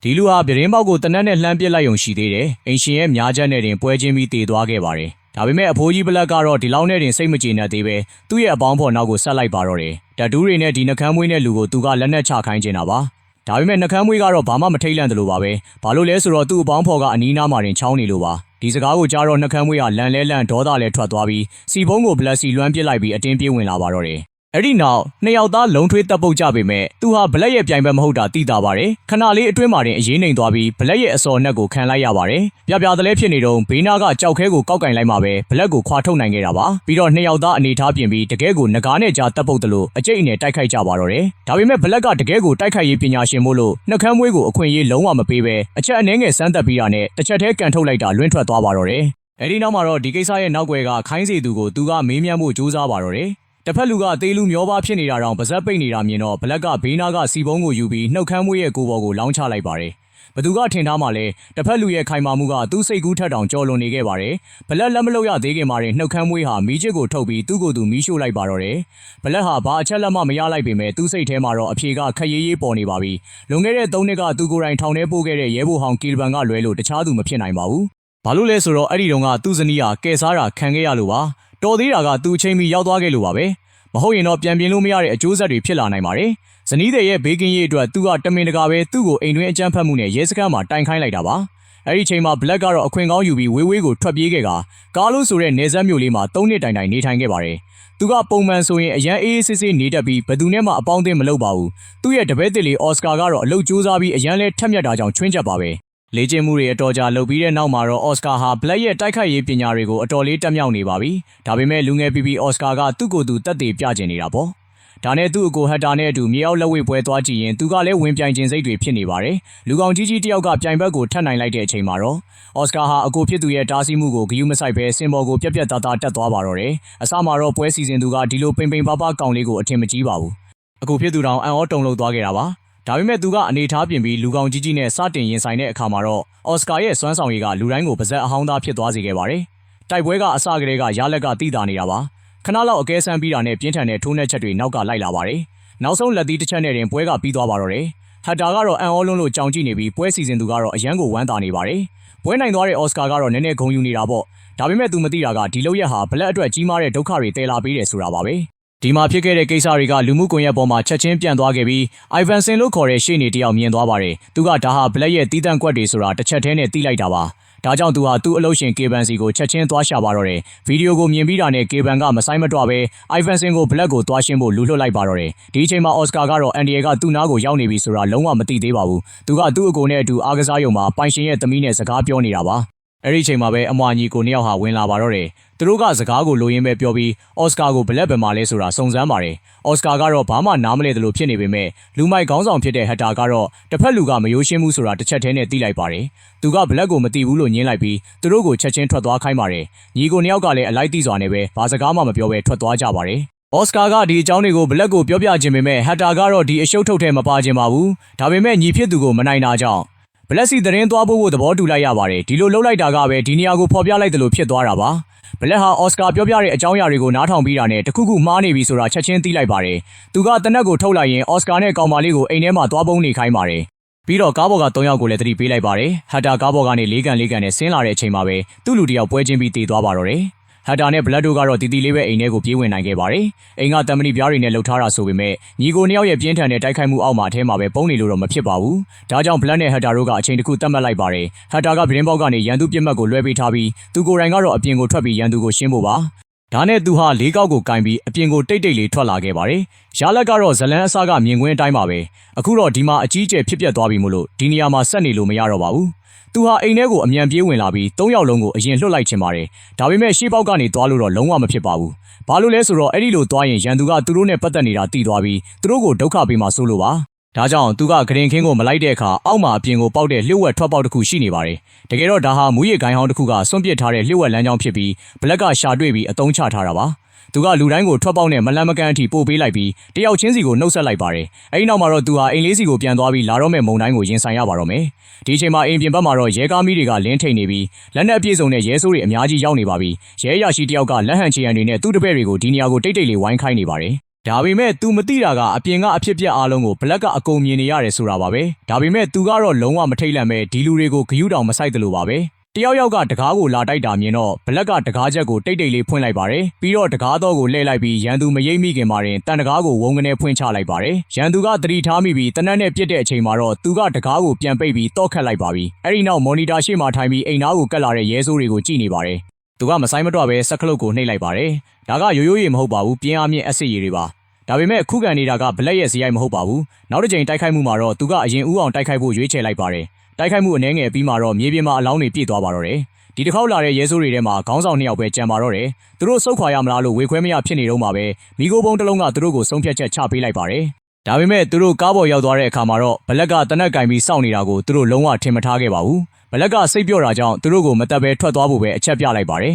ဒီလူဟာပြတင်းပေါက်ကိုတနက်နဲ့လှမ်းပစ်လိုက်ုံရှိသေးတယ်။အိမ်ရှင်ရဲ့များချက်နဲ့တင်ပွဲချင်းပြီးတည်သွားခဲ့ပါတယ်။ဒါပေမဲ့အဖိုးကြီးဘလက်ကတော့ဒီလောက်နဲ့တင်စိတ်မကျေနပ်သေးပဲသူ့ရဲ့အပေါင်းဖော်နောက်ကိုဆက်လိုက်ပါတော့တယ်။တတူးတွေနဲ့ဒီနှကမ်းမွေးနဲ့လူကိုသူကလက်နဲ့ချခိုင်းနေတာပါ။ဒါပေမဲ့နှကမ်းမွေးကတော့ဘာမှမထိတ်လန့်တယ်လို့ပါပဲ။ဘာလို့လဲဆိုတော့သူ့အပေါင်းဖော်ကအနီးနားမှာတင်ချောင်းနေလို့ပါ။ဒီစကားကိုကြားတော့နှကမ်းမွေးကလန်လဲလန့်ဒေါသလဲထွက်သွားပြီးစီဖုံးကိုဘလက်စီလွှမ်းပစ်လိုက်ပြီးအတင်းပြေးဝင်လာပါတော့တယ်။အဲ့ဒီနောက်နှစ်ယောက်သားလုံးထွေးတပ်ပုတ်ကြပေမဲ့သူဟာဘလက်ရဲ့ပြိုင်ဘက်မဟုတ်တာသိတာပါတယ်ခဏလေးအတွင်းမှာတင်အရေးနှိမ်သွားပြီးဘလက်ရဲ့အစော်နှက်ကိုခံလိုက်ရပါတယ်ပြပြတလဲဖြစ်နေတော့ဘေးနာကကြောက်ခဲကိုကောက်ကင်လိုက်မှပဲဘလက်ကိုခွာထုတ်နိုင်ခဲ့တာပါပြီးတော့နှစ်ယောက်သားအနေထားပြင်ပြီးတကယ်ကိုငကားနဲ့ကြားတပ်ပုတ်တယ်လို့အကျိတ်အနေတိုက်ခိုက်ကြပါတော့တယ်ဒါပေမဲ့ဘလက်ကတကယ်ကိုတိုက်ခိုက်ရေးပညာရှင်မို့လို့နှကမ်းမွေးကိုအခွင့်အရေးလုံးဝမပေးပဲအချက်အနှဲငယ်စမ်းသက်ပြီးတာနဲ့တစ်ချက်တည်းကန်ထုတ်လိုက်တာလွင့်ထွက်သွားပါတော့တယ်အဲ့ဒီနောက်မှာတော့ဒီကိစ္စရဲ့နောက်ွယ်ကခိုင်းစီသူကိုသူကမေးမြန်းဖို့ကြိုးစားပါတော့တယ်တစ်ဖက်လူကသေးလူမျောပါဖြစ်နေတာတောင်ပါဇက်ပိတ်နေတာမြင်တော့ဘလက်ကဘေးနာကစီပုံးကိုယူပြီးနှုတ်ခမ်းမွေးရဲ့ကိုပေါ်ကိုလောင်းချလိုက်ပါတယ်ဘသူကထင်ထားမှလဲတစ်ဖက်လူရဲ့ခိုင်မာမှုကသူ့စိတ်ကူးထက်တောင်ကြော်လွန်နေခဲ့ပါတယ်ဘလက်လက်မလို့ရသေးခင်မှာတင်နှုတ်ခမ်းမွေးဟာမီးချစ်ကိုထုတ်ပြီးသူ့ကိုယ်သူမီးရှို့လိုက်ပါတော့တယ်ဘလက်ဟာဘာအချက်လက်မှမရလိုက်ပေမဲ့သူ့စိတ်ထဲမှာတော့အဖြေကခက်ရေးရေးပေါ်နေပါပြီလွန်ခဲ့တဲ့3နှစ်ကသူကိုယ်တိုင်ထောင်ထဲပို့ခဲ့တဲ့ရဲဘော်ဟောင်းကီလဘန်ကလွဲလို့တခြားသူမဖြစ်နိုင်ပါဘူးဘာလို့လဲဆိုတော့အဲ့ဒီတုန်းကသူ့ဇနီးဟာကဲစားတာခံခဲ့ရလို့ပါတော်သေးတာကသူ့အချိန်မီရောက်သွားခဲ့လို့ပါပဲမဟုတ်ရင်တော့ပြန်ပြင်လို့မရတဲ့အကျိုးဆက်တွေဖြစ်လာနိုင်ပါတယ်။ဇနီးတဲ့ရဲ့ဘေးကင်းရေးအတွက်သူကတမင်တကာပဲသူ့ကိုအိမ်တွင်းအကြမ်းဖက်မှုနဲ့ရဲစခန်းမှာတိုင်ခိုင်းလိုက်တာပါ။အဲဒီချိန်မှာဘလက်ကတော့အခွင့်ကောင်းယူပြီးဝေးဝေးကိုထွက်ပြေးခဲ့ကကားလို့ဆိုတဲ့နေဆက်မြို့လေးမှာ3နှစ်တိုင်တိုင်နေထိုင်ခဲ့ပါတယ်။သူကပုံမှန်ဆိုရင်အရန်အေးအေးဆေးဆေးနေတတ်ပြီးဘယ်သူနဲ့မှအပေါင်းအသင်းမလုပ်ပါဘူး။သူ့ရဲ့တပည့်သစ်လေးအော်စကာကတော့အလုပ်ကြိုးစားပြီးအရန်လဲထက်မြက်တာကြောင့်ချွင်းချက်ပါပဲ။လေ့ကျင့်မှုတွေအတော်ကြာလုပ်ပြီးတဲ့နောက်မှာတော့အော်စကာဟာဘလက်ရဲ့တိုက်ခိုက်ရေးပညာတွေကိုအတော်လေးတက်မြောက်နေပါပြီ။ဒါပေမဲ့လူငယ်ပီပီအော်စကာကသူ့ကိုယ်သူတက်သေးပြကျင်နေတာပေါ့။ဒါနဲ့သူ့အကိုဟက်တာနဲ့အတူမြေအောက်လက်ဝဲပွဲသွားကြည့်ရင်သူကလည်းဝင်ပြိုင်ခြင်းစိတ်တွေဖြစ်နေပါတယ်။လူကောင်ကြီးကြီးတယောက်ကပြိုင်ဘက်ကိုထပ်နိုင်လိုက်တဲ့အချိန်မှာတော့အော်စကာဟာအကိုဖြစ်သူရဲ့တားဆီးမှုကိုဂယုမဆိုင်ပဲစင်ဘော်ကိုပြက်ပြက်သားသားတက်သွားပါတော့တယ်။အစမှာတော့ပွဲစီစဉ်သူကဒီလိုပိန်ပိန်ပါးပါးကောင်လေးကိုအထင်မကြီးပါဘူး။အကိုဖြစ်သူတောင်အံ့ဩတုန်လှုပ်သွားခဲ့တာပါ။ဒါပေမဲ့သူကအနေထားပြင်ပြီးလူကောင်ကြီးကြီးနဲ့စတင်ရင်ဆိုင်တဲ့အခါမှာတော့အော်စကာရဲ့စွမ်းဆောင်ရည်ကလူတိုင်းကိုပါဇက်အဟောင်းသားဖြစ်သွားစေခဲ့ပါတယ်။တိုက်ပွဲကအစကတည်းကရလက်ကတိတာနေတာပါ။ခဏလောက်အကဲဆန်းပြီးတာနဲ့ပြင်းထန်တဲ့ထိုးနှက်ချက်တွေနောက်ကလိုက်လာပါတယ်။နောက်ဆုံးလက်သီးတစ်ချက်နဲ့တင်ပွဲကပြီးသွားပါတော့တယ်။ဟက်တာကတော့အံ့ဩလွန်းလို့ကြောင်ကြည့်နေပြီးပွဲစီစဉ်သူကတော့အရန်ကိုဝမ်းသာနေပါတယ်။ပွဲနိုင်သွားတဲ့အော်စကာကတော့နည်းနည်းဂုဏ်ယူနေတာပေါ့။ဒါပေမဲ့သူမသိတာကဒီလောက်ရက်ဟာဘလက်အတွက်ကြီးမားတဲ့ဒုက္ခတွေတည်လာပေးတယ်ဆိုတာပါပဲ။ဒီမှာဖြစ်ခဲ့တဲ့ကိစ္စတွေကလူမှုကွန်ရက်ပေါ်မှာချက်ချင်းပြန်သွားခဲ့ပြီးအိုင်ဗန်ဆင်လို့ခေါ်တဲ့ရှေ့နေတယောက်မြင်သွားပါတယ်။သူကဒါဟာဘလက်ရဲ့တီးတန့်ကွက်တွေဆိုတာတစ်ချက်တည်းနဲ့တီးလိုက်တာပါ။ဒါကြောင့်သူဟာသူ့အလုပ်ရှင်ကေဘန်စီကိုချက်ချင်းသွားရှာပါတော့တယ်။ဗီဒီယိုကိုမြင်ပြီးတာနဲ့ကေဘန်ကမဆိုင်မတော့ပဲအိုင်ဗန်ဆင်ကိုဘလက်ကိုသွားရှင်းဖို့လူလွှတ်လိုက်ပါတော့တယ်။ဒီအချိန်မှာအော်စကာကတော့အန်ဒီယေကသူ့နားကိုရောက်နေပြီဆိုတာလုံးဝမသိသေးပါဘူး။သူကသူ့အကိုနဲ့အတူအားကစားရုံမှာပိုင်ရှင်ရဲ့သမီးနဲ့စကားပြောနေတာပါ။အဲ့ဒီချိန်မှာပဲအမွာညီကိုနှစ်ယောက်ဟာဝင်လာပါတော့တယ်။သူတို့ကစကားကိုလိုရင်းပဲပြောပြီးအော်စကာကိုဘလက်ပဲမှာလဲဆိုတာစုံစမ်းပါတယ်။အော်စကာကတော့ဘာမှနားမလဲသလိုဖြစ်နေပေမဲ့လူမိုက်ခေါင်းဆောင်ဖြစ်တဲ့ဟက်တာကတော့တစ်ဖက်လူကမယိုးရှင်းမှုဆိုတာတစ်ချက်တည်းနဲ့သိလိုက်ပါတယ်။သူကဘလက်ကိုမသိဘူးလို့ညင်းလိုက်ပြီးသူတို့ကိုချက်ချင်းထွက်သွားခိုင်းပါတယ်။ညီကိုနှစ်ယောက်ကလည်းအလိုက်သိစွာနဲ့ပဲဘာစကားမှမပြောဘဲထွက်သွားကြပါတယ်။အော်စကာကဒီအကြောင်းတွေကိုဘလက်ကိုပြောပြခြင်းပေမဲ့ဟက်တာကတော့ဒီအရှုပ်ထုတ်ထဲမပါခြင်းပါဘူး။ဒါပေမဲ့ညီဖြစ်သူကိုမနိုင်တာကြောင့်ဘလက်စီသတင်းသွားဖို့သဘောတူလိုက်ရပါတယ်ဒီလိုလှုပ်လိုက်တာကပဲဒီနေရာကိုဖော်ပြလိုက်တယ်လို့ဖြစ်သွားတာပါဘလက်ဟာအော်စကာပြောပြတဲ့အကြောင်းအရာတွေကိုနားထောင်ပြီးတာနဲ့တခုခုမှားနေပြီဆိုတာချက်ချင်းသိလိုက်ပါတယ်သူကတနက်ကိုထုတ်လိုက်ရင်အော်စကာနဲ့ကောင်မလေးကိုအိမ်ထဲမှာသွားပုံးနေခိုင်းပါတယ်ပြီးတော့ကားပေါ်က3ယောက်ကိုလည်းသတိပေးလိုက်ပါတယ်ဟက်တာကားပေါ်ကနေ၄ကန်နဲ့ဆင်းလာတဲ့အချိန်မှာပဲသူ့လူတယောက်ပွဲချင်းပြီးတည်သွားပါတော့တယ်ဟက်တာနဲ့ဘလက်တို့ကတော့တီတီလေးပဲအိမ်ထဲကိုပြေးဝင်နိုင်ခဲ့ပါတယ်။အိမ်ကတမဏိပြားတွေနဲ့လှုပ်ထားတာဆိုပေမဲ့ညီကိုနှစ်ယောက်ရဲ့ပြင်းထန်တဲ့တိုက်ခိုက်မှုအောက်မှာအထဲမှာပဲပုံနေလို့တော့မဖြစ်ပါဘူး။ဒါကြောင့်ဘလက်နဲ့ဟက်တာတို့ကအချိန်တစ်ခုသတ်မှတ်လိုက်ပါတယ်။ဟက်တာကဗရင်ပေါက်ကနေရန်သူပြစ်မှတ်ကိုလွှဲပေးထားပြီးသူကိုယ်တိုင်ကတော့အပြင်ကိုထွက်ပြီးရန်သူကိုရှင်းဖို့ပါ။ဒါနဲ့သူဟာ၄ကောက်ကိုကင်ပြီးအပြင်ကိုတိတ်လေးထွက်လာခဲ့ပါတယ်။ရလက်ကတော့ဇလန်းအစားကမြင်ကွင်းအတိုင်းပါပဲ။အခုတော့ဒီမှာအကြီးအကျယ်ဖြစ်ပျက်သွားပြီမို့လို့ဒီနေရာမှာဆက်နေလို့မရတော့ပါဘူး။သူဟာအိမ်ထဲကိုအမြန်ပြေးဝင်လာပြီး3ယောက်လုံးကိုအရင်လွှတ်လိုက်ချင်ပါတယ်။ဒါပေမဲ့ရှေ့ပေါက်ကနေသွားလို့တော့လုံးဝမဖြစ်ပါဘူး။ဘာလို့လဲဆိုတော့အဲ့ဒီလိုသွားရင်ရန်သူကသူတို့နဲ့ပတ်သက်နေတာသိသွားပြီးသူတို့ကိုဒုက္ခပေးမှဆိုလို့ပါ။ဒါကြောင့်သူကဂရင်ခင်းကိုမလိုက်တဲ့အခါအောက်မှာအပြင်ကိုပေါက်တဲ့လျှို့ဝှက်ထွက်ပေါက်တစ်ခုရှိနေပါတယ်။တကယ်တော့ဒါဟာမူရစ်ဂိုင်းဟောင်းတစ်ခုကစွန့်ပစ်ထားတဲ့လျှို့ဝှက်လမ်းကြောင်းဖြစ်ပြီးဘလက်ကရှာတွေ့ပြီးအသုံးချထားတာပါ။သူကလူတိုင်းကိုထွက်ပေါက်နဲ့မလန့်မကန့်အထိပို့ပေးလိုက်ပြီးတယောက်ချင်းစီကိုနှုတ်ဆက်လိုက်ပါတယ်။အဲဒီနောက်မှာတော့သူဟာအိမ်လေးစီကိုပြန်သွားပြီးလာတော့မဲ့မုံတိုင်းကိုရင်ဆိုင်ရပါတော့မယ်။ဒီအချိန်မှာအိမ်ပြင်ဘက်မှာတော့ရဲကားမီးတွေကလင်းထိန်နေပြီးလက်နက်အပြည့်စုံနဲ့ရဲဆိုးတွေအများကြီးရောက်နေပါပြီ။ရဲရရှိတယောက်ကလက်ဟန်ချီရန်တွေနဲ့သူ့တပည့်တွေကိုဒီနေရာကိုတိတ်လေးဝိုင်းခိုင်းနေပါတယ်။ ဒါပေမဲ့ तू မသိတာကအပြင်ကအဖြစ်ပြက်အားလုံးကိုဘလက်ကအကုန်မြင်နေရတယ်ဆိုတာပါပဲဒါပေမဲ့ तू ကတော့လုံးဝမထိတ်လန့်ပဲဒီလူတွေကိုဂယုတောင်မဆိုင်တယ်လို့ပါပဲတယောက်ယောက်ကတကားကိုလာတိုက်တာမြင်တော့ဘလက်ကတကားချက်ကိုတိတ်တိတ်လေးဖွင့်လိုက်ပါတယ်ပြီးတော့တကားတော့ကိုလှည့်လိုက်ပြီးရန်သူမရိပ်မိခင်မှာတင်တန်တကားကိုဝုန်းကနေဖွင့်ချလိုက်ပါတယ်ရန်သူကသတိထားမိပြီးတနက်နဲ့ပြစ်တဲ့အချိန်မှာတော့သူကတကားကိုပြန်ပိတ်ပြီးတော့ခတ်လိုက်ပါပြီအဲ့ဒီနောက်မော်နီတာရှေ့မှာထိုင်ပြီးအိမ်သားကိုကတ်လာတဲ့ရဲစိုးတွေကိုကြည့်နေပါတယ်သူကမဆိုင်မတော့ပဲစက်ခလုတ်ကိုနှိပ်လိုက်ပါတယ်ဒါကရိုးရိုးရေမဟုတ်ပါဘူးပြင်းအားမြင့်အက်စစ်ရည်တွေပါဒါပေမဲ့ခုခံနေတာကဘလက်ရဲ့ဇယိုက်မဟုတ်ပါဘူးနောက်တစ်ချိန်တိုက်ခိုက်မှုမှာတော့သူကအရင်ဦးအောင်တိုက်ခိုက်ဖို့ရွေးချယ်လိုက်ပါတယ်တိုက်ခိုက်မှုအနည်းငယ်ပြီးမှတော့မြေပြင်မှာအလောင်းတွေပြည့်သွားပါတော့တယ်ဒီတစ်ခေါက်လာတဲ့ရဲစိုးတွေထဲမှာခေါင်းဆောင်2ယောက်ပဲကြံပါတော့တယ်သူတို့စုတ်ခွာရမလားလို့ဝေခွဲမရဖြစ်နေတော့မှာပဲမိโกပုံးတစ်လုံးကသူတို့ကိုဆုံးဖြတ်ချက်ချပေးလိုက်ပါတယ်ဒါပေမဲ့သူတို့ကားပေါ်ရောက်သွားတဲ့အခါမှာတော့ဘလက်ကတနက်ကင်ပြီးစောင့်နေတာကိုသူတို့လုံးဝထင်မထားခဲ့ပါဘူးဘလက်ကစိတ်ပြော့တာကြောင့်သူတို့ကိုမတက်ပဲထွက်သွားဖို့ပဲအချက်ပြလိုက်ပါတယ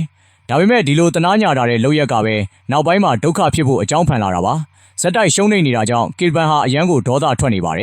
်ဒါပေမဲ့ဒီလိုတနာညာတာတဲ့လောက်ရက်ကပဲနောက်ပိုင်းမှာဒုက္ခဖြစ်ဖို့အကြောင်းဖန်လာတာပါဇက်တိုက်ရှုံးနေတာကြောင့်ကီလ်ဘန်ဟာအရန်ကိုဒေါသထွက်နေပါတယ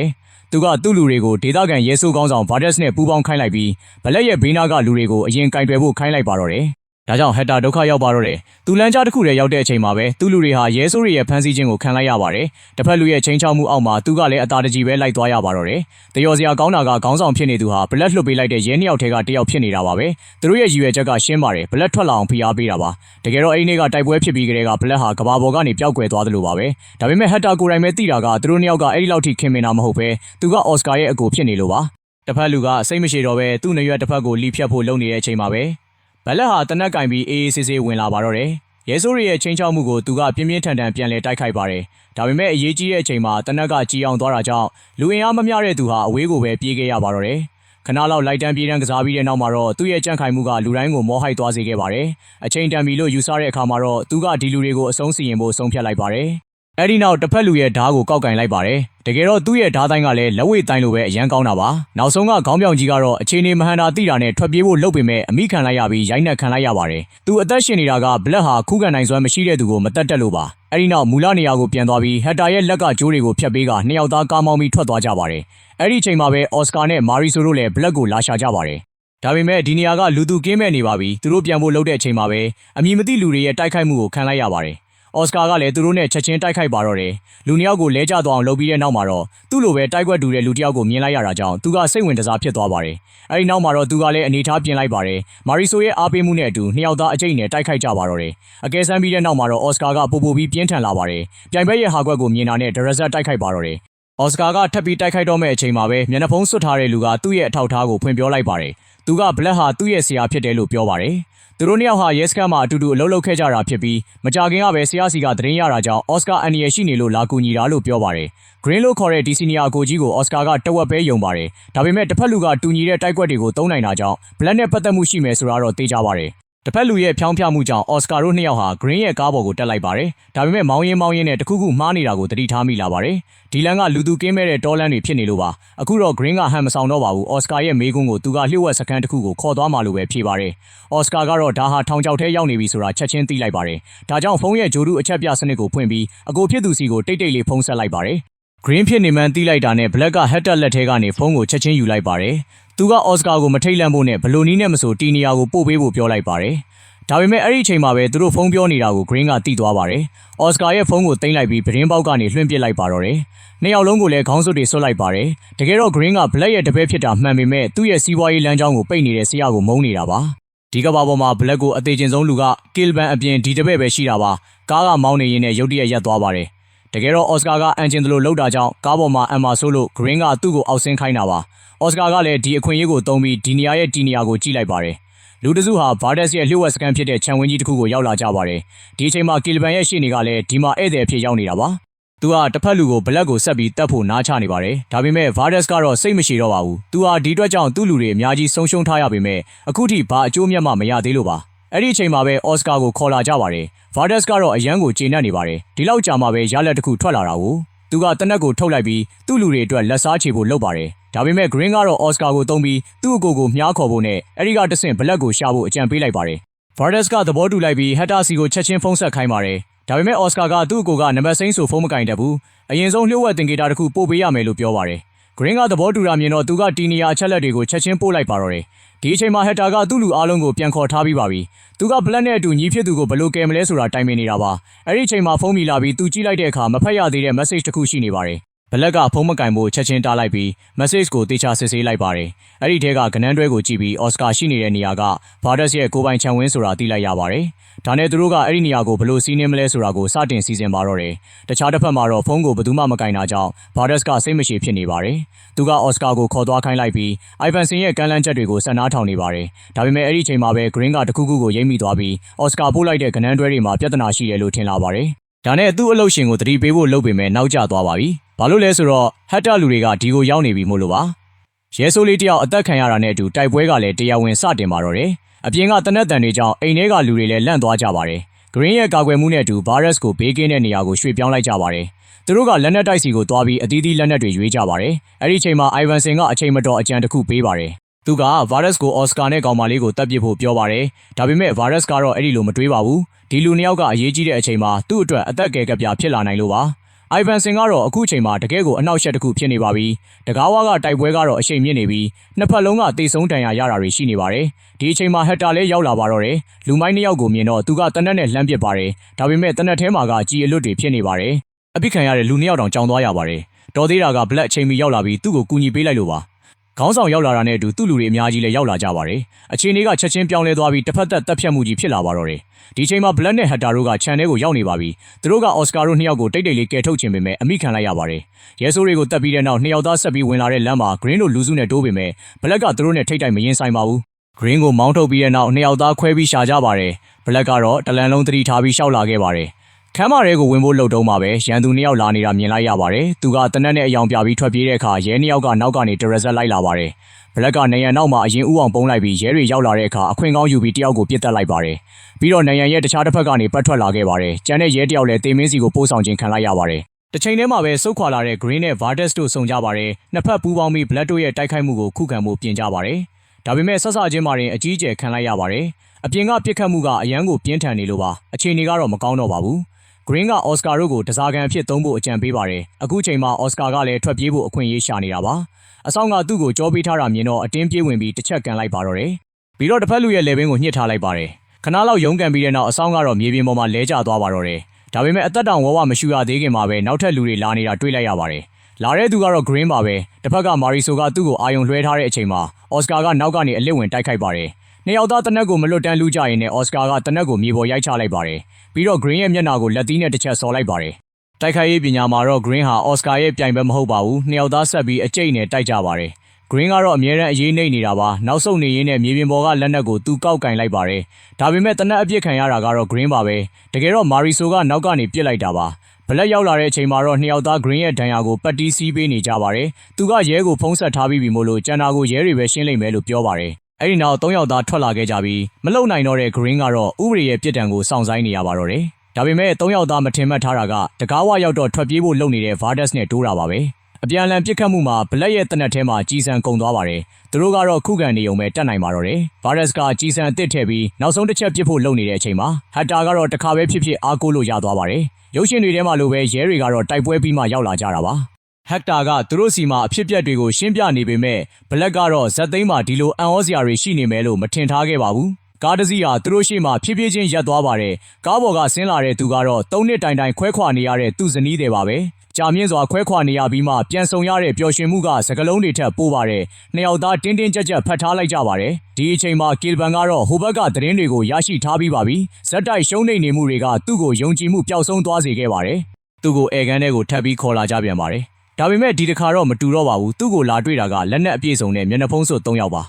်သူကသူ့လူတွေကိုဒေသခံရဲဆိုးကောင်းဆောင်ဗာဒက်စ်နဲ့ပူးပေါင်းခိုင်းလိုက်ပြီးဘလက်ရဲ့ဘေးနားကလူတွေကိုအရင်ကင်တွယ်ဖို့ခိုင်းလိုက်ပါတော့တယ်။ဒါကြောင့်ဟက်တာဒုက္ခရောက်ပါတော့တယ်။သူလမ်းကြားတစ်ခုတည်းရောက်တဲ့အချိန်မှာပဲသူ့လူတွေဟာရဲဆိုးတွေရဲ့ဖမ်းဆီးခြင်းကိုခံလိုက်ရပါတယ်။တစ်ဖက်လူရဲ့ချိန်ချောက်မှုအောက်မှာသူကလည်းအသာတကြီးပဲလိုက်သွားရပါတော့တယ်။တယောစရာကောင်းတာကခေါင်းဆောင်ဖြစ်နေသူဟာဘလက်လွှတ်ပေးလိုက်တဲ့ရဲနှစ်ယောက်ထဲကတစ်ယောက်ဖြစ်နေတာပါပဲ။သူတို့ရဲ့ရည်ရွယ်ချက်ကရှင်းပါတယ်ဘလက်ထွက်လာအောင်ဖိအားပေးတာပါ။တကယ်တော့အိမ်ထဲကတိုက်ပွဲဖြစ်ပြီးကတည်းကဘလက်ဟာကဘာပေါ်ကနေပျောက်ကွယ်သွားတယ်လို့ပါပဲ။ဒါပေမဲ့ဟက်တာကိုယ်တိုင်ပဲသိတာကသူတို့နှစ်ယောက်ကအဲ့ဒီလောက်ထိခင်မင်တာမဟုတ်ပဲသူကအော်စကာရဲ့အကူဖြစ်နေလို့ပါ။တစ်ဖက်လူကစိတ်မရှိတော့ပဲသူ့နေရွက်တစ်ဖက်ကိုလီဖြတ်ဖို့လုပ်နေတဲ့အချိန်မှာပဲဘလက်ဟာတနက်ကင်ပြီးအေးအေးဆေးဆေးဝင်လာပါတော့တယ်။ရဲစိုးရဲ့ချင်းချောက်မှုကိုသူကပြင်းပြင်းထန်ထန်ပြန်လည်တိုက်ခိုက်ပါတယ်။ဒါပေမဲ့အရေးကြီးတဲ့အချိန်မှာတနက်ကကြီးအောင်သွားတာကြောင့်လူအင်အားမမျှတဲ့သူဟာအဝေးကိုပဲပြေးခဲ့ရပါတော့တယ်။ခဏလောက်လိုက်တန်းပြေးတန်းကစားပြီးတဲ့နောက်မှာတော့သူ့ရဲ့ကြန့်ခိုင်မှုကလူတိုင်းကိုမောဟိုက်သွားစေခဲ့ပါတယ်။အချိန်တန်ပြီလို့ယူဆတဲ့အခါမှာတော့သူကဒီလူတွေကိုအဆုံးစီရင်ဖို့ဆုံးဖြတ်လိုက်ပါတယ်။အဲ့ဒီနောက်တစ်ဖက်လူရဲ့ဓားကိုကောက်ကင်လိုက်ပါတယ်။တကယ်တော့သူ့ရဲ့ဓားတိုင်းကလည်းလက်ဝဲတိုင်းလိုပဲအရန်ကောင်းတာပါ။နောက်ဆုံးကခေါင်းပြောင်ကြီးကတော့အခြေအနေမဟန်တာသိတာနဲ့ထွက်ပြေးဖို့လုပ်ပေမဲ့အမိခံလိုက်ရပြီးရိုက်နှက်ခံလိုက်ရပါတယ်။သူအသက်ရှင်နေတာကဘလက်ဟာခုခံနိုင်စွမ်းမရှိတဲ့သူကိုမတတ်တက်လို့ပါ။အဲ့ဒီနောက်မူလနေရာကိုပြန်သွားပြီးဟက်တာရဲ့လက်ကကြိုးတွေကိုဖျက်ပေးကနှစ်ယောက်သားကားမောင်းပြီးထွက်သွားကြပါတယ်။အဲ့ဒီအချိန်မှာပဲအော်စကာနဲ့မာရီဆိုတို့လည်းဘလက်ကိုလာရှာကြပါတယ်။ဒါပေမဲ့ဒီနေရာကလူသူကင်းမဲ့နေပါပြီ။သူတို့ပြန်ဖို့လုပ်တဲ့အချိန်မှာပဲအမည်မသိလူတွေရဲ့တိုက်ခိုက်မှုကိုခံလိုက်ရပါတယ်။အော်စကာကလည်းသူတို့နဲ့ချက်ချင်းတိုက်ခိုက်ပါတော့တယ်။လူနှစ်ယောက်ကိုလဲကျသွားအောင်လုပ်ပြီးတဲ့နောက်မှာတော့သူ့လိုပဲတိုက်ကွက်တူတဲ့လူတစ်ယောက်ကိုမြင်လိုက်ရတာကြောင့်သူကစိတ်ဝင်တစားဖြစ်သွားပါတယ်။အဲဒီနောက်မှာတော့သူကလည်းအနေထားပြင်လိုက်ပါတယ်။မာရီဆိုရဲ့အားပေးမှုနဲ့အတူနှစ်ယောက်သားအကျိတ်နဲ့တိုက်ခိုက်ကြပါတော့တယ်။အကယ်ဆန်းပြီးတဲ့နောက်မှာတော့အော်စကာကပိုပြီးပြင်းထန်လာပါတယ်။ပြိုင်ဘက်ရဲ့ဟာကွက်ကိုမြင်တာနဲ့ဒရက်ဆက်တိုက်ခိုက်ပါတော့တယ်။အော်စကာကထပ်ပြီးတိုက်ခိုက်တော့မဲ့အချိန်မှာပဲမျက်နှာဖုံးဆွတ်ထားတဲ့လူကသူ့ရဲ့အထောက်အထားကိုဖွင့်ပြောလိုက်ပါတယ်။သူကဘလက်ဟာသူ့ရဲ့ဆရာဖြစ်တယ်လို့ပြောပါတယ်။သူတို့နှစ်ယောက်ဟာရဲစခန်းမှာအတူတူအလုပ်လုပ်ခဲ့ကြတာဖြစ်ပြီးမကြခင်ကပဲဆရာစီကသတင်းရတာကြောင့်အော်စကာအန်နီရရှိနေလို့လာကူညီတာလို့ပြောပါတယ်။ Green လို့ခေါ်တဲ့ဒီစီနီယာအကိုကြီးကိုအော်စကာကတဝက်ပဲယုံပါတယ်။ဒါပေမဲ့တစ်ဖက်လူကတူညီတဲ့တိုက်ကွက်တွေကိုသုံးနိုင်တာကြောင့်ဘလက်နဲ့ပတ်သက်မှုရှိမယ်ဆိုတာတော့သိကြပါတယ်။တစ်ဖက်လူရဲ့ဖြောင်းဖျမှုကြောင့်အော်စကာတို့နှစ်ယောက်ဟာ Green ရဲ့ကားပေါ်ကိုတက်လိုက်ပါတယ်။ဒါပေမဲ့မောင်းရင်နဲ့တခုခုမှားနေတာကိုသတိထားမိလာပါတယ်။ဒီလန်ကလူသူကင်းမဲ့တဲ့တောလန်တွေဖြစ်နေလို့ပါ။အခုတော့ Green ကဟန်မဆောင်တော့ပါဘူး။အော်စကာရဲ့မေးခွန်းကိုသူကလျှို့ဝှက်စကန်တစ်ခုကိုခေါ်သွားမှလို့ပဲဖြေပါတယ်။အော်စကာကတော့ဒါဟာထောင်ချောက်ထဲရောက်နေပြီဆိုတာချက်ချင်းသိလိုက်ပါတယ်။ဒါကြောင့်ဖုန်းရဲ့ဂျိုဒူအချက်ပြစနစ်ကိုဖွင့်ပြီးအကိုဖြစ်သူစီကိုတိတ်တိတ်လေးဖုန်းဆက်လိုက်ပါတယ်။ Green ဖြစ်နေမှန်းသိလိုက်တာနဲ့ Black က Head လက်ထဲကနေဖုန်းကိုချက်ချင်းယူလိုက်ပါတယ်။သူကအော်စကာကိုမထိတ်လန့်ဖို့နဲ့ဘလိုနီးနဲ့မဆိုတီနီယာကိုပို့ပေးဖို့ပြောလိုက်ပါတယ်။ဒါပေမဲ့အဲ့ဒီအချိန်မှာပဲသူတို့ဖုန်းပြောနေတာကို Green ကသိသွားပါတယ်။အော်စကာရဲ့ဖုန်းကိုသိမ်းလိုက်ပြီးပဒင်းပေါက်ကနေလွှင့်ပစ်လိုက်ပါတော့တယ်။နှစ်ယောက်လုံးကိုလည်းခေါင်းစွပ်တွေဆွတ်လိုက်ပါတယ်။တကယ်တော့ Green က Black ရဲ့တပည့်ဖြစ်တာမှန်ပေမဲ့သူ့ရဲ့စီးပွားရေးလမ်းကြောင်းကိုပိတ်နေတဲ့ဆရာကိုမုန်းနေတာပါ။ဒီကဘာပေါ်မှာ Black ကိုအသေးချင်းဆုံးလူက Kilban အပြင်ဒီတပည့်ပဲရှိတာပါ။ကားကမောင်းနေရင်းနဲ့ရုတ်တရက်ရပ်သွားပါတယ်။တကယ်တော့အော်စကာကအန်ဂျင်တလိုလောက်တာကြောင့်ကားပေါ်မှာအမ်မာဆိုးလို့ Green ကသူ့ကိုအောက်ဆင်းခိုင်းတာပါ။အော်စကာကလည်းဒီအခွင့်အရေးကိုသုံးပြီးဒီနေရာရဲ့တီနီယာကိုကြည့်လိုက်ပါတယ်။လူတစုဟာဗာဒက်စ်ရဲ့လျှို့ဝှက်စကန်ဖြစ်တဲ့ခြံဝင်းကြီးတစ်ခုကိုရောက်လာကြပါတယ်။ဒီအချိန်မှာကီလဘန်ရဲ့ရှေ့နေကလည်းဒီမှာဧည့်သည်အဖြစ်ရောက်နေတာပါ။သူကတစ်ဖက်လူကိုဘလက်ကိုဆက်ပြီးတတ်ဖို့နားချနေပါတယ်။ဒါပေမဲ့ဗာဒက်စ်ကတော့စိတ်မရှိတော့ပါဘူး။သူဟာဒီအတွက်ကြောင့်သူ့လူတွေအများကြီးဆုံးရှုံးထားရပေမဲ့အခုထိဘာအကျိုးမြတ်မှမရသေးလို့ပါ။အဲ့ဒီအချိန်မှာပဲအော်စကာကိုခေါ်လာကြပါတယ်။ဗာဒက်စ်ကတော့အရန်ကိုကျေနပ်နေပါတယ်။ဒီလောက်ကြာမှပဲရလက်တစ်ခုထွက်လာတာကိုသူကတနက်ကိုထုတ်လိုက်ပြီးသူ့လူတွေအတွက်လက်စားချေဖို့လုပ်ပါတယ်။ဒါပေမဲ့ Green ကတော့အော်စကာကိုသုံးပြီးသူ့အကိုကိုမြားခေါ်ဖို့နဲ့အဲဒီကတဆင့်ဘလက်ကိုရှာဖို့အကြံပေးလိုက်ပါတယ်။ Vardas ကသဘောတူလိုက်ပြီးဟက်တာစီကိုချက်ချင်းဖုန်းဆက်ခိုင်းပါတယ်။ဒါပေမဲ့အော်စကာကသူ့အကိုကနံပါတ်စိမ်းဆိုဖုန်းမကင်တတ်ဘူး။အရင်ဆုံးလျှို့ဝှက်တင်ကေတာတစ်ခုပို့ပေးရမယ်လို့ပြောပါတယ်။ Green ကသဘောတူတာမြင်တော့သူကတီနီယာအချက်လက်တွေကိုချက်ချင်းပို့လိုက်ပါတော့တယ်။ ဒီအချိန်မှာဟက်တာကသူ့လူအားလုံးကိုပြန်ခေါ်ထားပြီးပါပြီသူကဘလက်နဲ့အတူညီဖြစ်သူကိုဘယ်လိုကယ်မလဲဆိုတာတိုင်ပင်နေတာပါအဲ့ဒီအချိန်မှာဖုန်းမိလာပြီးသူကြည့်လိုက်တဲ့အခါမဖတ်ရသေးတဲ့ message တစ်ခုရှိနေပါတယ်ဘလက်ကဖုန်းမကင်ဖို့ချက်ချင်းတားလိုက်ပြီး message ကိုတေချာစစ်ဆေးလိုက်ပါတယ်အဲ့ဒီထဲကကနန်းတွဲကိုကြည့်ပြီးအော်စကာရှိနေတဲ့နေရာကဘာဒက်စ်ရဲ့ကိုပိုင်ခြံဝင်းဆိုတာသိလိုက်ရပါတယ်ဒါနဲ့သူတို့ကအဲ့ဒီနေရာကိုဘယ်လိုစီးနှင်းမလဲဆိုတာကိုစတင်စီစဉ်ပါတော့တယ်တခြားတစ်ဖက်မှာတော့ဖုန်းကိုဘယ်သူမှမကင်တာကြောင့်ဘာဒက်စ်ကစိတ်မရှိဖြစ်နေပါတယ်သူကအော်စကာကိုခေါ်သွားခိုင်းလိုက်ပြီးအိုင်ဗန်ဆင်ရဲ့ကမ်းလှမ်းချက်တွေကိုစက်နားထောင်နေပါတယ်ဒါပေမဲ့အဲ့ဒီအချိန်မှာပဲ Green ကတခုခုကိုရိပ်မိသွားပြီးအော်စကာပို့လိုက်တဲ့ကနန်းတွဲတွေမှာပြဿနာရှိတယ်လို့ထင်လာပါတယ်ဒါနဲ့သူ့အလုပ်ရှင်ကိုတတိပေးဖို့လုပ်ပေမဲ့နောက်ကျသွားပါပြီ။ဘာလို့လဲဆိုတော့ဟက်တာလူတွေကဒီကိုရောက်နေပြီမို့လို့ပါ။ရဲဆိုးလေးတယောက်အသက်ခံရတာနဲ့အတူတိုက်ပွဲကလည်းတရားဝင်စတင်ပါတော့တယ်။အပြင်ကတနက်တန်တွေကြောင့်အိမ်ထဲကလူတွေလည်းလန့်သွားကြပါတယ်။ Green ရဲ့ကာကွယ်မှုနဲ့အတူ Virus ကိုဘေးကင်းတဲ့နေရာကိုရွှေ့ပြောင်းလိုက်ကြပါတယ်။သူတို့ကလက်နက်တိုက်စီကိုတွားပြီးအသီးသီးလက်နက်တွေရွေးကြပါတယ်။အဲ့ဒီအချိန်မှာ Ivanson ကအချိန်မတော်အကြံတစ်ခုပေးပါတယ်။သူက Virus ကို Oscar နဲ့ကောင်မလေးကိုတပ်ပစ်ဖို့ပြောပါတယ်။ဒါပေမဲ့ Virus ကတော့အဲ့ဒီလိုမတွေးပါဘူး။ဒီလူနှစ်ယောက်ကအရေးကြီးတဲ့အချိန်မှာသူ့အတွက်အသက်ကယ်ကပြဖြစ်လာနိုင်လို့ပါ။ Ivanson ကတော့အခုချိန်မှာတကယ်ကိုအနှောက်အယှက်တစ်ခုဖြစ်နေပါပြီ။တကားဝါကတိုက်ပွဲကတော့အရှိန်မြင့်နေပြီးနှစ်ဖက်လုံးကတေဆုံးတန်ရာရတာတွေရှိနေပါတယ်။ဒီအချိန်မှာဟက်တာလည်းရောက်လာပါတော့တယ်။လူမိုင်းနှစ်ယောက်ကိုမြင်တော့သူကတနက်နဲ့လှမ်းပစ်ပါတယ်။ဒါပေမဲ့တနက်ထဲမှာကကြီးအလွတ်တွေဖြစ်နေပါတယ်။အပြစ်ခံရတဲ့လူနှစ်ယောက်တောင်ကြောင်သွားရပါတယ်။တော်သေးတာကဘလက်အချိန်မီရောက်လာပြီးသူ့ကိုကူညီပေးလိုက်လို့ပါ။ခေါင်းဆောင်ရောက်လာတာနဲ့အတူသူ့လူတွေအများကြီးလည်းရောက်လာကြပါတယ်။အခြေအနေကချက်ချင်းပြောင်းလဲသွားပြီးတစ်ဖက်သက်တပ်ဖြတ်မှုကြီးဖြစ်လာပါတော့တယ်။ဒီချိန်မှာဘလက်နဲ့ဟက်တာတို့ကခြံထဲကိုရောက်နေပါပြီ။သူတို့ကအော်စကာတို့နှစ်ယောက်ကိုတိတ်တိတ်လေးကယ်ထုတ်ခြင်းပေမဲ့အမိခံလိုက်ရပါတယ်။ရဲဆိုးတွေကိုတပ်ပြီးတဲ့နောက်နှစ်ယောက်သားဆက်ပြီးဝင်လာတဲ့လမ်းမှာ Green တို့လူစုနဲ့တိုးပေမဲ့ဘလက်ကသူတို့နဲ့ထိတ်တိုက်မရင်ဆိုင်ပါဘူး။ Green ကိုမောင်းထုတ်ပြီးတဲ့နောက်နှစ်ယောက်သားခွဲပြီးရှာကြပါတယ်။ဘလက်ကတော့တလန်လုံးသတိထားပြီးရှောက်လာခဲ့ပါတယ်။ခမ်းမရဲကိုဝင်ဖို့လှုပ်တုံးမှာပဲရန်သူနှစ်ယောက်လာနေတာမြင်လိုက်ရပါတယ်။သူကတနက်နဲ့အယောင်ပြပြီးထွက်ပြေးတဲ့အခါရဲနှစ်ယောက်ကနောက်ကနေတရက်ဆက်လိုက်လာပါတယ်။ဘလက်ကနယံနောက်မှာအရင်ဥအောင်ပုံးလိုက်ပြီးရဲတွေရောက်လာတဲ့အခါအခွင့်ကောင်းယူပြီးတယောက်ကိုပြစ်တက်လိုက်ပါတယ်။ပြီးတော့နယံရဲ့တခြားတစ်ဖက်ကနေပတ်ထွက်လာခဲ့ပါတယ်။ကျန်တဲ့ရဲတယောက်လည်းတေမင်းစီကိုပို့ဆောင်ခြင်းခံလိုက်ရပါတယ်။တစ်ချိန်တည်းမှာပဲစုတ်ခွာလာတဲ့ Green နဲ့ Vardes တို့ဆုံကြပါတယ်။နှစ်ဖက်ပူးပေါင်းပြီး Blood တို့ရဲ့တိုက်ခိုက်မှုကိုခုခံမှုပြင်ကြပါတယ်။ဒါပေမဲ့ဆက်ဆချင်းမှာတင်အကြီးအကျယ်ခံလိုက်ရပါတယ်။အပြင်ကပြစ်ခတ်မှုကအရန်ကိုပြင်းထန်နေလို့ပါ။အခြေအနေကတော့မကောင်းတော့ပါဘူး။ Green က Oscar တို့ကိုတစားကန်အဖြစ်သုံးဖို့အကြံပေးပါတယ်။အခုချိန်မှာ Oscar ကလည်းထွက်ပြေးဖို့အခွင့်အရေးရှာနေတာပါ။အဆောင်ကသူ့ကိုကြောပေးထားတာမြင်တော့အတင်းပြေးဝင်ပြီးတစ်ချက်ကန်လိုက်ပါတော့တယ်။ပြီးတော့တစ်ဖက်လူရဲ့လေဘင်းကိုညှစ်ထားလိုက်ပါတယ်။ခဏလောက်ရုန်းကန်ပြီးတဲ့နောက်အဆောင်ကတော့မြေပြင်ပေါ်မှာလဲကျသွားပါတော့တယ်။ဒါပေမဲ့အသက်တောင်ဝဝမရှိရသေးခင်မှာပဲနောက်ထပ်လူတွေလာနေတာတွေ့လိုက်ရပါတယ်။လာတဲ့သူကတော့ Green ပါပဲ။တစ်ဖက်ကမာရီဆိုကသူ့ကိုအာယုံလွှဲထားတဲ့အချိန်မှာ Oscar ကနောက်ကနေအလစ်ဝင်တိုက်ခိုက်ပါတယ်။နှစ်ယောက်သားတနက်ကိုမလွတ်တမ်းလူကြရင်နဲ့ Oscar ကတနက်ကိုမြေပေါ်ရိုက်ချလိုက်ပါတယ်။ပြီးတော့ Green ရဲ့မျက်နှာကိုလက်သီးနဲ့တစ်ချက်ဆော်လိုက်ပါတယ်။တိုက်ခိုက်ရေးပညာမှာတော့ Green ဟာ Oscar ရဲ့ပြိုင်ပွဲမဟုတ်ပါဘူး။နှစ်ယောက်သားဆက်ပြီးအကျိတ်နဲ့တိုက်ကြပါတယ်။ Green ကတော့အမြဲတမ်းအရေးနှိမ့်နေတာပါ။နောက်ဆုံးနေရင်းနဲ့မြေပြင်ပေါ်ကလက်နက်ကိုသူကောက်ကင်လိုက်ပါတယ်။ဒါပေမဲ့တနက်အပြစ်ခံရတာကတော့ Green ပါပဲ။တကယ်တော့မာရီဆိုကနောက်ကနေပြစ်လိုက်တာပါ။ဘလက်ရောက်လာတဲ့အချိန်မှာတော့နှစ်ယောက်သား Green ရဲ့ဒဏ်ရာကိုပတ်တီးစီးပေးနေကြပါတယ်။သူကရဲကိုဖုံးဆက်ထားပြီးပြီမို့လို့ကျန်တာကိုရဲတွေပဲရှင်းလိမ့်မယ်လို့ပြောပါတယ်။အဲ့ဒီနောက်၃ယောက်သားထွက်လာခဲ့ကြပြီးမလုံနိုင်တော့တဲ့ Green ကတော့ဥပဒေရဲ့ပြစ်ဒဏ်ကိုစောင့်ဆိုင်းနေရပါတော့တယ်။ဒါပေမဲ့၃ယောက်သားမထင်မှတ်ထားတာကတကားဝရောက်တော့ထွက်ပြေးဖို့လုပ်နေတဲ့ Vardes နဲ့တိုးတာပါပဲ။အပြန်အလှန်ပြစ်ခတ်မှုမှာဘလက်ရဲ့တနက်ထဲမှာကြီးစံကုန်သွားပါတယ်။သူတို့ကတော့ခုခံနေုံပဲတက်နိုင်ပါတော့တယ်။ Vardes ကကြီးစံအစ်စ်ထည့်ပြီးနောက်ဆုံးတစ်ချက်ပြစ်ဖို့လုပ်နေတဲ့အချိန်မှာဟက်တာကတော့တခါပဲဖြစ်ဖြစ်အားကိုးလို့ရသွားပါတယ်။ရုပ်ရှင်တွေထဲမှာလိုပဲရဲတွေကတော့တိုက်ပွဲပြီးမှရောက်လာကြတာပါ။ဟက်တာကသူတို့စီမှာအဖြစ်အပျက်တွေကိုရှင်းပြနေပေမဲ့ဘလက်ကတော့ဇက်သိမ်းမှာဒီလိုအံ့ဩစရာတွေရှိနေမယ်လို့မထင်ထားခဲ့ပါဘူး။ကားတစ်စီးဟာသူတို့ရှေ့မှာဖြည်းဖြည်းချင်းရပ်သွားပါတယ်။ကားပေါ်ကဆင်းလာတဲ့သူကတော့၃နှစ်တိုင်တိုင်ခွဲခွာနေရတဲ့သူ့ဇနီးတွေပါပဲ။ကြာမြင့်စွာခွဲခွာနေရပြီးမှပြန်ဆုံရတဲ့ပျော်ရွှင်မှုကစကလုံးတွေထက်ပိုပါတယ်။နှစ်ယောက်သားတင်းတင်းကြပ်ကြပ်ဖတ်ထားလိုက်ကြပါတယ်။ဒီအချိန်မှာကီလဘန်ကတော့ဟိုဘက်ကသတင်းတွေကိုရရှိထားပြီးပါပြီ။ဇက်တိုက်ရှုံးနေမှုတွေကသူ့ကိုယုံကြည်မှုပျောက်ဆုံးသွားစေခဲ့ပါတယ်။သူ့ကိုဧကန်ထဲကိုထပ်ပြီးခေါ်လာကြပြန်ပါတယ်။ဒါပေမဲ့ဒီတစ်ခါတော့မတူတော့ပါဘူးသူ့ကိုလာတွေ့တာကလက်နက်အပြည့်စုံနဲ့မျက်နှာဖုံးစွပ်၃ယောက်ပါ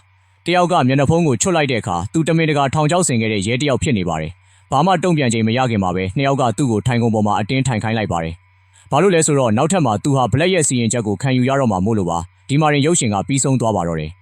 တယောက်ကမျက်နှာဖုံးကိုချွတ်လိုက်တဲ့အခါသူတမင်တကာထောင်ချောက်ဆင်ခဲ့တဲ့ရဲတယောက်ဖြစ်နေပါတယ်ဘာမှတုံ့ပြန်ချိန်မရခင်မှာပဲနှစ်ယောက်ကသူ့ကိုထိုင်ကုန်ပေါ်မှာအတင်းထိုင်ခိုင်းလိုက်ပါတယ်ဘာလို့လဲဆိုတော့နောက်ထပ်မှာသူဟာဘလက်ရဲ့စီရင်ချက်ကိုခံယူရတော့မှာမို့လို့ပါဒီမှာရင်ရုပ်ရှင်ကပြီးဆုံးသွားပါတော့တယ်